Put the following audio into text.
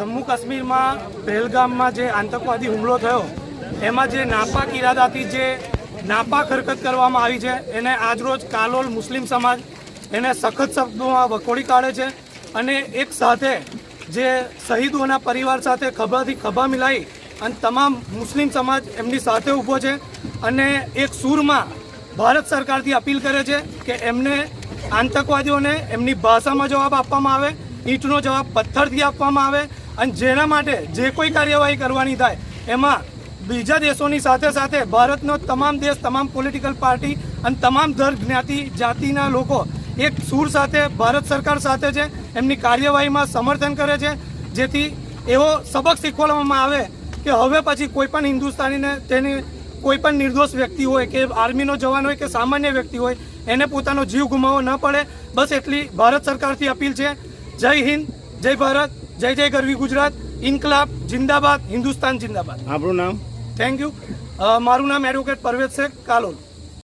જમ્મુ કાશ્મીરમાં પહેલગામમાં જે આતંકવાદી હુમલો થયો એમાં જે નાપાક ઇરાદાથી જે નાપાક હરકત કરવામાં આવી છે એને આજરોજ કાલોલ મુસ્લિમ સમાજ એને સખત શબ્દોમાં વખોડી કાઢે છે અને એક સાથે જે શહીદોના પરિવાર સાથે ખભાથી ખભા મિલાવી અને તમામ મુસ્લિમ સમાજ એમની સાથે ઊભો છે અને એક સૂરમાં ભારત સરકારથી અપીલ કરે છે કે એમને આતંકવાદીઓને એમની ભાષામાં જવાબ આપવામાં આવે, ઈંટનો જવાબ પથ્થરથી આપવામાં આવે અને જેના માટે જે કોઈ કાર્યવાહી કરવાની થાય એમાં બીજા દેશોની સાથે સાથે ભારતનો તમામ દેશ, તમામ પોલિટિકલ પાર્ટી અને તમામ ધર્મ જ્ઞાતિ જાતિના લોકો એક સૂર સાથે ભારત સરકાર સાથે છે, એમની કાર્યવાહીમાં સમર્થન કરે છે, જેથી એવો સબક શીખવાડવામાં આવે કે હવે પછી કોઈ પણ હિન્દુસ્તાનીને તેની કોઈ પણ નિર્દોષ વ્યક્તિ હોય કે આર્મીનો જવાન હોય કે સામાન્ય વ્યક્તિ હોય એને પોતાનો જીવ ગુમાવવો ન પડે. બસ એટલી ભારત સરકારથી અપીલ છે. જય હિન્દ, જય ભારત, જય જય ગરવી ગુજરાત, ઇન્કલાબ જિંદાબાદ, હિન્દુસ્તાન જિંદાબાદ. આપણું નામ? Thank you. મારું નામ એડવોકેટ પરવેઝ શેખ, કાલોલ.